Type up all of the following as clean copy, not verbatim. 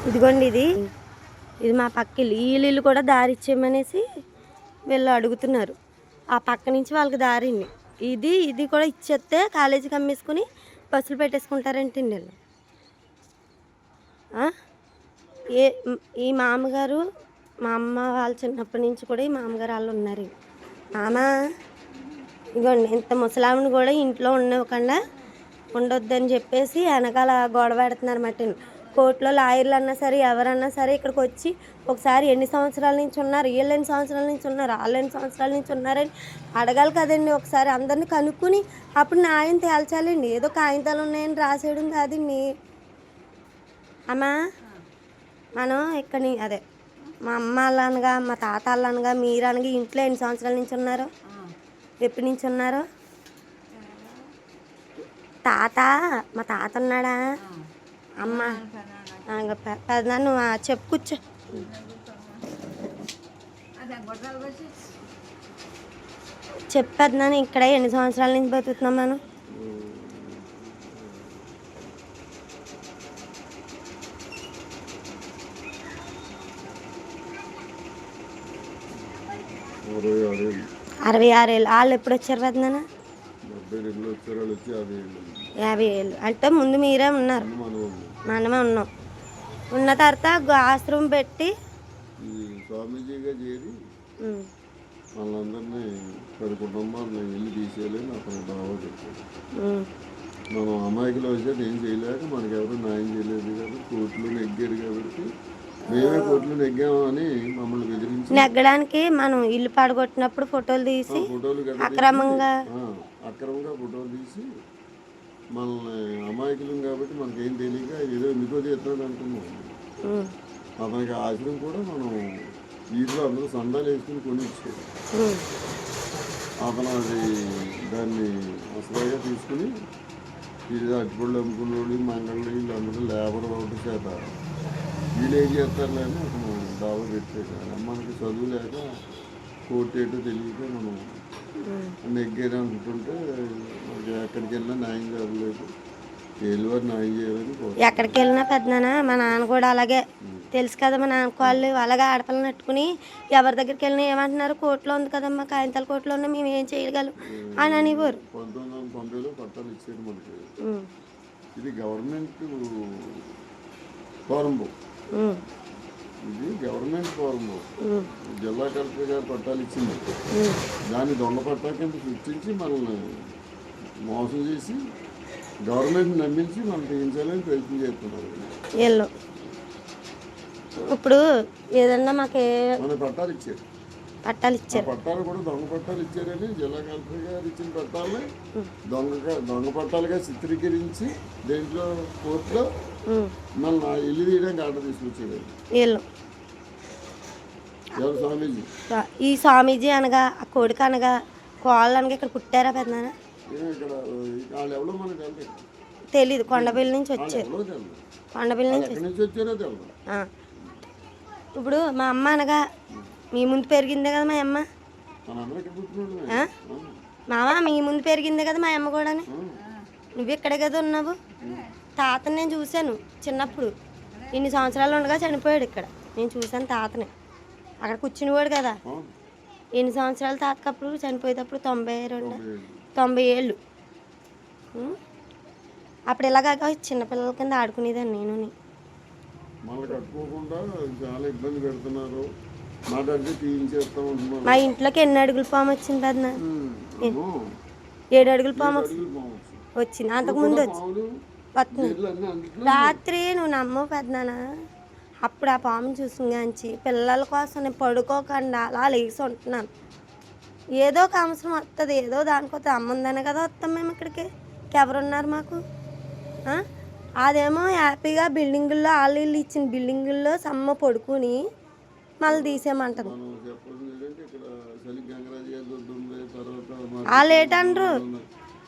ఇదిగోండి ఇది మా పక్క ఇల్లు కూడా దారి ఇచ్చేయమనేసి వీళ్ళు అడుగుతున్నారు. ఆ పక్క నుంచి వాళ్ళకి దారింది. ఇది కూడా ఇచ్చేస్తే కాలేజీకి అమ్మేసుకుని బస్సులు పెట్టేసుకుంటారంటండి వీళ్ళు. ఈ మామగారు మా అమ్మ వాళ్ళు చిన్నప్పటి నుంచి కూడా ఈ మామగారు వాళ్ళు ఉన్నారు. మామ ఇదిగోండి ఇంత ముసలామిని కూడా ఇంట్లో ఉండకుండా ఉండొద్దని చెప్పేసి వెనకాల గొడవ పెడుతున్నారు మట్టిని. కోర్టులో లాయర్లు అన్నా సరే ఎవరన్నా సరే ఇక్కడికి వచ్చి ఒకసారి ఎన్ని సంవత్సరాల నుంచి ఉన్నారు, వీళ్ళు ఎన్ని సంవత్సరాల నుంచి ఉన్నారు, వాళ్ళు ఎన్ని సంవత్సరాల నుంచి ఉన్నారని అడగాలి కదండి. ఒకసారి అందరినీ కనుక్కుని అప్పుడు న్యాయం తేల్చాలండి. ఏదో కాగితాలు ఉన్నాయని రాసేయడం కాదండి. అమ్మా మనం ఇక్కడి అదే మా అమ్మ వాళ్ళనగా మా తాత వాళ్ళనగా మీరు అనగా ఇంట్లో ఎన్ని సంవత్సరాల నుంచి ఉన్నారు, ఎప్పటి నుంచి ఉన్నారు? మా తాత ఉన్నాడా? అమ్మ పెద్దనా నువ్వు చెప్పు కూర్చో. చెప్పేద్దాను ఇక్కడ ఎన్ని సంవత్సరాల నుంచి బతుకుతున్నాం మనం? అరవై 66 ఏళ్ళు. వాళ్ళు ఎప్పుడు వచ్చారు పెద్దనా? 50 ఏళ్ళు. అంటే ముందు మీరే ఉన్నారు, మనమే ఉన్నాం. ఉన్న తర్వాత ఆశ్రమం పెట్టి స్వామీజీగా చేరి వాళ్ళందరినీ 10 కుటుంబాలను ఇల్లు తీసేయాలని అతను దావా చెప్పాడు. మనం అమాయకులు వచ్చేది ఏం చేయలేక మనకి ఎవరు న్యాయం చేయలేదు కాబట్టి కోర్టులో నెగ్గారు కాబట్టి మేమే కోర్టులో నెగ్గామని మమ్మల్ని బెదిరించి నెగ్గడానికి మనం ఇల్లు పాడగొట్టినప్పుడు ఫోటోలు తీసి అక్రమంగా ఫోటోలు తీసి మనల్ని అమాయకులం కాబట్టి మనకేం తెలియక ఏదో ఎందుకో చేస్తున్నాడు అనుకున్నాం. అతనికి ఆశ్రమం కూడా మనం వీటిలో అందరూ సందాలు వేసుకుని కొనిచ్చాడు. అతను అది దాన్ని అసలుగా తీసుకుని ఇది అట్టుపళ్ళు అమ్ముకున్న వాళ్ళు మంగళ్ళు వీళ్ళందరూ లేబర్ ఒకటి చేత వీళ్ళు ఏం చేస్తారులే అని అతను దావా పెట్టాడు. మనకి చదువు లేక కోర్టు ఏంటో తెలియక మనం నెగ్గారు అనుకుంటుంటే మనకి ఎక్కడికి వెళ్ళినా న్యాయం జరగలేదు. ఏలువారు న్యాయం చేయాలని ఎక్కడికి వెళ్ళినా పెద్దనా మా నాన్న కూడా అలాగే తెలుసు కదా. మా నాన్న వాళ్ళు అలాగే ఆడపిల్లని నట్టుకుని ఎవరి దగ్గరికి వెళ్ళినా ఏమంటున్నారు, కోర్టులో ఉంది కదమ్మా, కాగితాల కోర్టులో ఉన్నా మేము ఏం చేయగలం అని అనేవారు. 1990లో పట్టాలు ఇచ్చారు మనకి. ఇది గవర్నమెంట్ ఫారం బుక్, ఇది గవర్నమెంట్ ఫారం బుక్. జిల్లా కలెక్టర్ గారు పట్టాలు ఇచ్చింది. దాన్ని దొంగ పట్టా కింద సృష్టించి మనల్ని మోసం చేసి గవర్నమెంట్ నమ్మించి మనం తీయించాలని ప్రయత్నం చేస్తున్నారు వీళ్ళు. ఇప్పుడు ఏదన్నా మాకు పట్టాలు ఇచ్చారు. పట్టాలు కూడా దొంగ పట్టాలు ఇచ్చారని జిల్లా కలెక్టర్ గారు ఇచ్చిన పట్టాలని దొంగ పట్టాలుగా చిత్రీకరించి దేంట్లో కోర్టులో మన ఇల్లు తీయడానికి ఆర్డర్ తీసుకొచ్చారు వీళ్ళు. ఎవరు? స్వామీజీ. ఈ స్వామీజీ అనగా ఆ కొడుకు అనగా కోళ్ళు అనగా ఇక్కడ పుట్టారా పెద్దనా? ఇక్కడ వాళ్ళు ఎవరో మనకు తెలీదు. కొండపల్లి నుంచి వచ్చారు. కొండపల్లి నుంచి వచ్చారో తెలియదు. ఇప్పుడు మా అమ్మ అనగా మీ ముందు పెరిగిందే కదా మా అమ్మ. మామ మీ ముందు పెరిగిందే కదా మా అమ్మ కూడా. నువ్వు ఇక్కడే కదా ఉన్నావు. తాతని నేను చూశాను చిన్నప్పుడు. ఇన్ని సంవత్సరాలు ఉండగా చనిపోయాడు ఇక్కడ. నేను చూశాను తాతని. అక్కడ కూర్చునివాడు కదా. ఎన్ని సంవత్సరాలు తాతకప్పుడు చనిపోయేటప్పుడు 90 ఏళ్ళు. అప్పుడు ఇలాగా చిన్నపిల్లల కింద ఆడుకునేదాన్ని నేను. మా ఇంట్లోకి ఎన్ని అడుగుల పాము వచ్చింది పెద్దనా? 7 అడుగుల పాము వచ్చింది. అంతకుముందు వస్తుంది. రాత్రి నువ్వు నమ్మవు పెద్దనా. అప్పుడు ఆ పాముని చూసింగాంచి పిల్లల కోసం నేను పడుకోకుండా అలా లేచి ఉంటున్నాను. ఏదో ఒక అవసరం వస్తుంది, ఏదో దానికోసం అమ్ముందనే కదా వస్తాం మేము ఇక్కడికి. ఎవరున్నారు మాకు? అదేమో హ్యాపీగా బిల్డింగుల్లో వాళ్ళు ఇల్లు ఇచ్చిన బిల్డింగుల్లో సమ్మ పడుకుని మళ్ళీ తీసేయమంటారు. వాళ్ళు ఏంటంటారు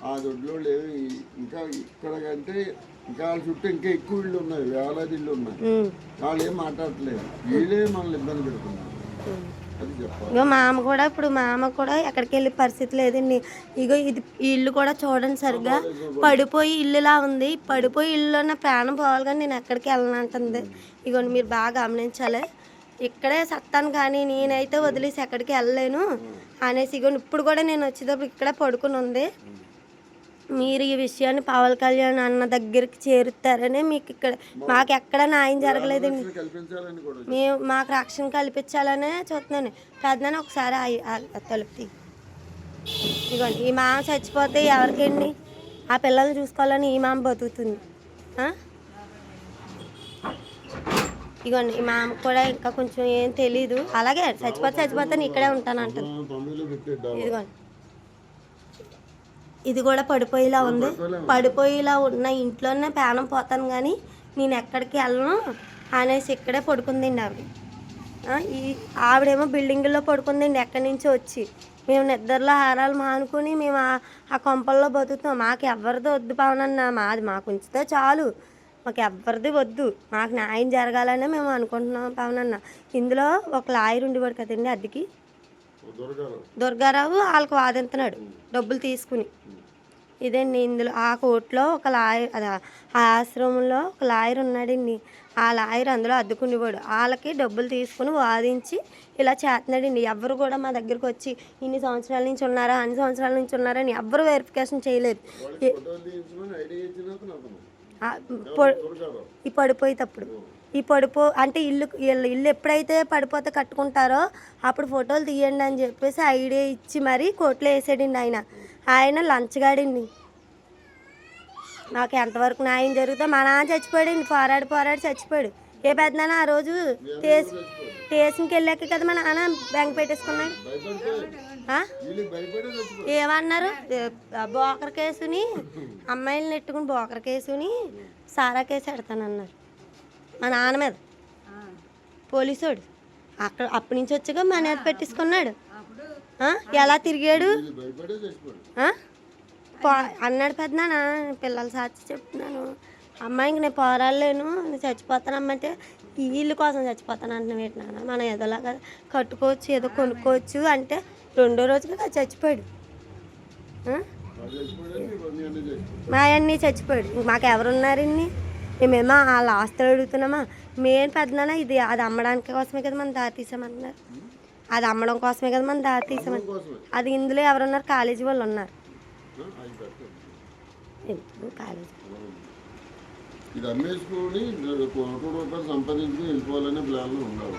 ఆ దొడ్లో లేవు. ఇంకా ఇక్కడ కంటే ఇంకా వాళ్ళ చుట్టూ ఇంకా ఎక్కువ ఇళ్ళు ఉన్నాయి, వేలాది ఇళ్ళు ఉన్నాయి. వాళ్ళు ఏం మాట్లాడట్లేదు. వీళ్ళే మనల్ని ఇబ్బంది పెడుతున్నారు. అది చెప్పాలి. ఇగో మా అమ్మ కూడా ఎక్కడికి వెళ్ళే పరిస్థితి లేదండి. ఇగో ఇది ఈ ఇల్లు కూడా చూడండి సరిగ్గా పడిపోయి ఇల్లులా ఉంది. పడిపోయి ఇల్లులో నా ప్రాణం పోవాలి కానీ నేను ఎక్కడికి వెళ్ళనంటుంది. ఇగోండి మీరు బాగా గమనించాలి. ఇక్కడే సత్తాను కానీ నేనైతే వదిలేసి ఎక్కడికి వెళ్ళలేను అనేసి ఇగోండి ఇప్పుడు కూడా నేను వచ్చేటప్పుడు ఇక్కడే పడుకుని ఉంది. మీరు ఈ విషయాన్ని పవన్ కళ్యాణ్ అన్న దగ్గరికి చేరుతారని మీకు ఇక్కడ మాకు ఎక్కడ న్యాయం జరగలేదండి. రక్షణ కల్పించాలని కూడా మేము మాకు రక్షణ కల్పించాలనే చూస్తున్నాను. పెద్దనాన్న ఒకసారి తలుపు తీ. ఇదిగోండి ఈ మామ చచ్చిపోతే ఎవరికండి? ఆ పిల్లల్ని చూసుకోవాలని ఈ మామ బతుకుతుంది. ఇదిగోండి ఈ మామకు కూడా ఇంకా కొంచెం ఏం తెలీదు. అలాగే చచ్చిపోతే నేను ఇక్కడే ఉంటానంటుంది. 9లో పెట్టేద్దాం. ఇదిగోండి ఇది కూడా పడిపోయేలా ఉంది. పడిపోయేలా ఉన్న ఇంట్లోనే ప్రాణం పోతాను కానీ నేను ఎక్కడికి వెళ్ళను అనేసి ఇక్కడే పడుకుందండి ఆవిడ. ఈ ఆవిడేమో బిల్డింగ్లో పడుకుందండి ఎక్కడి నుంచో వచ్చి. మేము నిద్రలో హారాలు మానుకొని మేము ఆ కొంపల్లో బతుకుతాం. మాకు ఎవరిది వద్దు పవనన్న, మాది మాకు ఉంచితే చాలు, మాకు ఎవరిది వద్దు, మాకు న్యాయం జరగాలనే మేము అనుకుంటున్నాం పవనన్న. ఇందులో ఒక లాయర్ ఉండేవాడు కదండి అద్దెకి, దుర్గారావు, వాళ్ళకి వాదిస్తున్నాడు డబ్బులు తీసుకుని. ఇదండి ఇందులో ఆ కోర్టులో ఒక లాయర్, అది ఆ ఆశ్రమంలో ఒక లాయర్ ఉన్నాడండి. ఆ లాయర్ అందులో అద్దుకునేవాడు. వాళ్ళకి డబ్బులు తీసుకుని వాదించి ఇలా చేస్తున్నాడండి. ఎవరు కూడా మా దగ్గరకు వచ్చి ఇన్ని సంవత్సరాల నుంచి ఉన్నారా, అన్ని సంవత్సరాల నుంచి ఉన్నారని ఎవ్వరు వెరిఫికేషన్ చేయలేదు. ఈ పడిపోయేటప్పుడు అంటే ఇల్లు ఎప్పుడైతే పడిపోతే కట్టుకుంటారో అప్పుడు ఫోటోలు తీయండి అని చెప్పేసి ఐడియా ఇచ్చి మరీ కోర్టులో వేసాడండి. ఆయన లంచగాడండి. నాకు ఎంతవరకు న్యాయం జరుగుతుందో మా నాన్న చచ్చిపోయాడండి. పోరాడి చచ్చిపోయాడు. ఏ పెద్దనాన్న ఆ రోజు స్టేషన్కి వెళ్ళాక కదా మా నాన్న బ్యాంక్ పెట్టేసుకున్నాడు. ఏమన్నారు? బోకర్ కేసుని అమ్మాయిలు నెట్టుకుని బోకర్ కేసుని సారా కేసు పెడతానన్నారు మా నాన్న మీద. పోలీసోడు అప్పటి నుంచి వచ్చాక మా మీద పెట్టేసుకున్నాడు. ఎలా తిరిగాడు అన్నాడు పెద్దనాన్న. పిల్లలు సాక్షి చెప్తున్నాను, అమ్మాయికి నేను పోరాడలేను, నేను చచ్చిపోతాను అమ్మంటే ఈ ఇల్లు కోసం చచ్చిపోతాను అంటున్నా పెట్టినాను. మనం ఏదోలాగా కట్టుకోవచ్చు, ఏదో కొనుక్కోవచ్చు అంటే రెండో రోజుగా చచ్చిపోయాడు. మా అన్నీ చచ్చిపోయాడు. మాకు ఎవరున్నారండి? మేమేమో వాళ్ళ ఆస్తులు అడుగుతున్నామా? మేము పెద్దనాన్న అది అమ్మడానికి కోసమే కదా మనం దారి తీసామన్నారు. అది అమ్మడం కోసమే కదా మనం దారి తీసామని. అది ఇందులో ఎవరున్నారు? కాలేజీ వాళ్ళు ఉన్నారు. కాలేజీ ఇది అమ్మేసుకొని ₹1 సంపాదించుకుని వెళ్ళిపోవాలనే ప్లాన్లో ఉన్నారు.